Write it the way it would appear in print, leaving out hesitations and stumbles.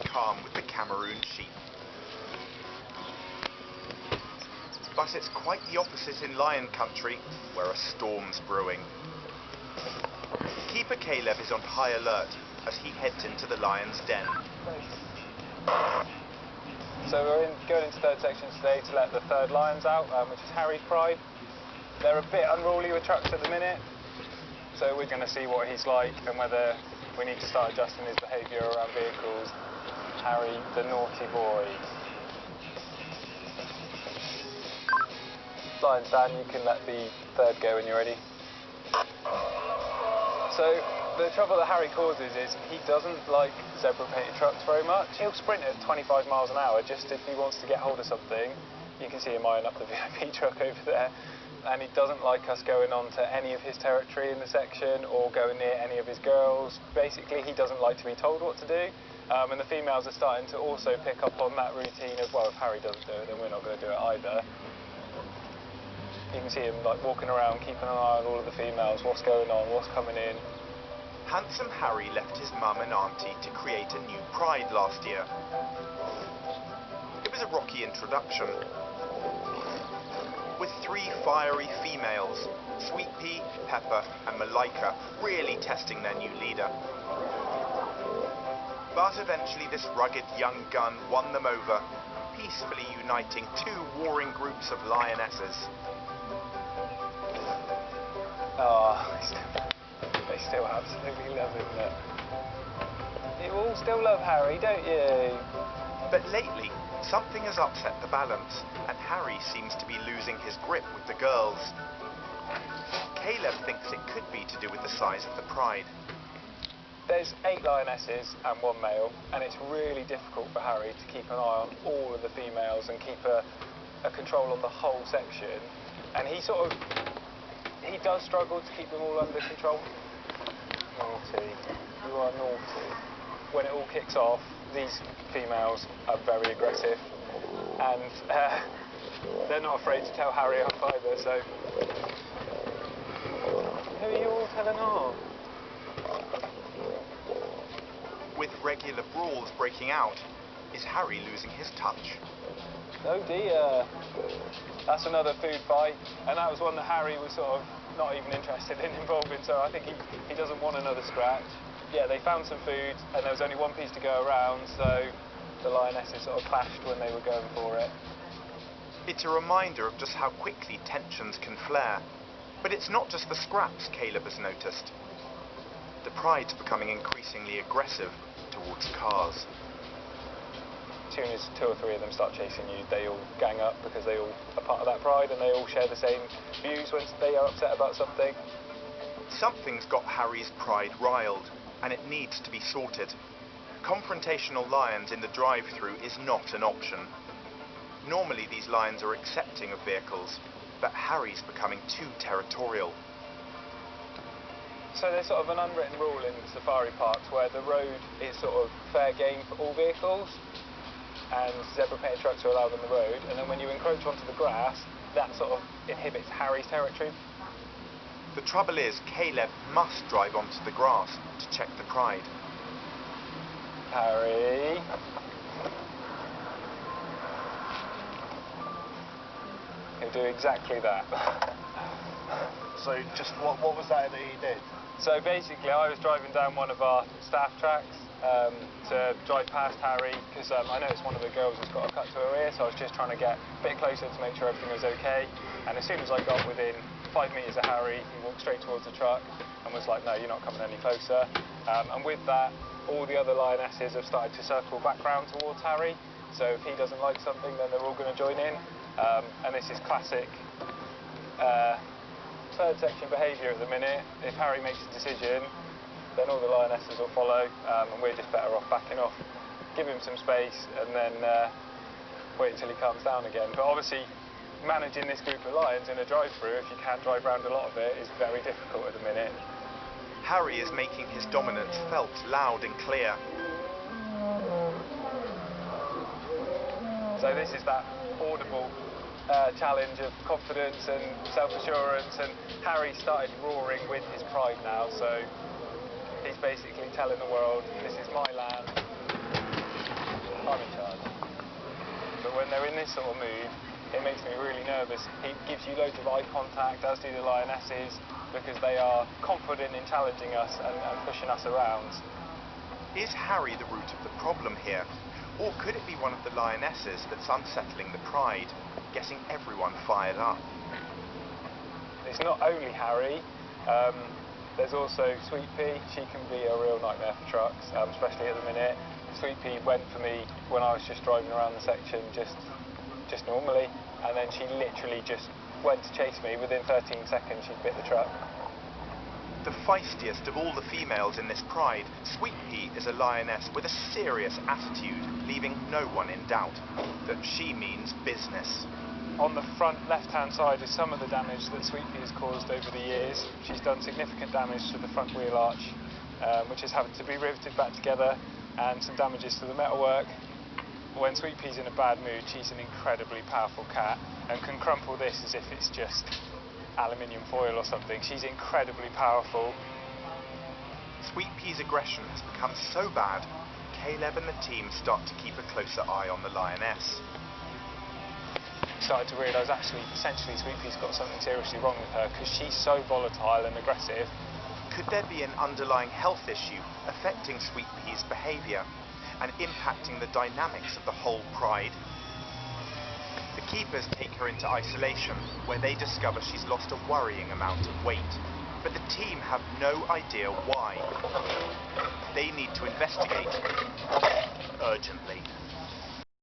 calm with the Cameroon sheep. But it's quite the opposite in lion country, where a storm's brewing. Keeper Caleb is on high alert as he heads into the lion's den. So we're going into third section today to let the third lions out, which is Harry's pride. They're a bit unruly with trucks at the minute, so we're going to see what he's like and whether we need to start adjusting his behaviour around vehicles. Harry, the naughty boy. Lions down, you can let the third go when you're ready. So the trouble that Harry causes is he doesn't like zebra-painted trucks very much. He'll sprint at 25 miles an hour just if he wants to get hold of something. You can see him eyeing up the VIP truck over there. And he doesn't like us going on to any of his territory in the section or going near any of his girls. Basically, he doesn't like to be told what to do. And the females are starting to also pick up on that routine of, well, if Harry doesn't do it, then we're not going to do it either. You can see him like walking around, keeping an eye on all of the females, what's going on, what's coming in. Handsome Harry left his mum and auntie to create a new pride last year. It was a rocky introduction, with 3 fiery females, Sweetpea, Pepper and Malika, really testing their new leader. But eventually this rugged young gun won them over, peacefully uniting 2 warring groups of lionesses. Oh, they still absolutely love him, look. You all still love Harry, don't you? But lately, something has upset the balance, and Harry seems to be losing his grip with the girls. Caleb thinks it could be to do with the size of the pride. There's 8 lionesses and 1 male, and it's really difficult for Harry to keep an eye on all of the females and keep a control on the whole section. And he does struggle to keep them all under control. Naughty. You are naughty. When it all kicks off, these females are very aggressive, and they're not afraid to tell Harry off either, so... Who are you all telling off? With regular brawls breaking out, is Harry losing his touch? Oh dear. That's another food fight, and that was one that Harry was sort of not even interested in involving, so I think he doesn't want another scratch. Yeah, they found some food, and there was only 1 piece to go around, so the lionesses sort of clashed when they were going for it. It's a reminder of just how quickly tensions can flare. But it's not just the scraps Caleb has noticed. The pride's becoming increasingly aggressive towards cars. As soon as 2 or 3 of them start chasing you, they all gang up because they all are part of that pride and they all share the same views when they are upset about something. Something's got Harry's pride riled, and it needs to be sorted. Confrontational lions in the drive-through is not an option. Normally these lions are accepting of vehicles, but Harry's becoming too territorial. So there's sort of an unwritten rule in safari parks where the road is sort of fair game for all vehicles, and zebra-painted trucks are allowed on the road, and then when you encroach onto the grass, that sort of inhibits Harry's territory. The trouble is, Caleb must drive onto the grass to check the pride. Harry. He'll do exactly that. So just what was that he did? So basically I was driving down one of our staff tracks to drive past Harry because I noticed one of the girls has got a cut to her ear, so I was just trying to get a bit closer to make sure everything was okay. And as soon as I got within 5 metres of Harry, he walked straight towards the truck and was like, no, you're not coming any closer. And with that, all the other lionesses have started to circle back round towards Harry. So if he doesn't like something, then they're all going to join in. And this is classic third section behaviour at the minute. If Harry makes a decision, then all the lionesses will follow, and we're just better off backing off. Give him some space and then wait until he calms down again. But obviously, managing this group of lions in a drive-through, if you can't drive around a lot of it, is very difficult at the minute. Harry is making his dominance felt loud and clear. So this is that audible challenge of confidence and self-assurance, and Harry started roaring with his pride now, so he's basically telling the world, this is my land. when they're in this sort of mood, it makes me really nervous. He gives you loads of eye contact, as do the lionesses, because they are confident in challenging us and pushing us around. Is Harry the root of the problem here? Or could it be one of the lionesses that's unsettling the pride, getting everyone fired up? It's not only Harry. There's also Sweetpea. She can be a real nightmare for trucks, especially at the minute. Sweetpea went for me when I was just driving around the section, just normally, and then she literally just went to chase me. Within 13 seconds, she'd bit the truck. The feistiest of all the females in this pride, Sweetpea is a lioness with a serious attitude, leaving no one in doubt that she means business. On the front left-hand side is some of the damage that Sweetpea has caused over the years. She's done significant damage to the front wheel arch, which has having to be riveted back together, and some damages to the metalwork. When Sweetpea's in a bad mood, she's an incredibly powerful cat and can crumple this as if it's just aluminium foil or something. She's incredibly powerful. Sweetpea's aggression has become so bad, Caleb and the team start to keep a closer eye on the lioness. Started to realise actually, essentially, Sweetpea's got something seriously wrong with her because she's so volatile and aggressive. Could there be an underlying health issue affecting Sweetpea's behaviour and impacting the dynamics of the whole pride? The keepers take her into isolation, where they discover she's lost a worrying amount of weight. But the team have no idea why. They need to investigate urgently.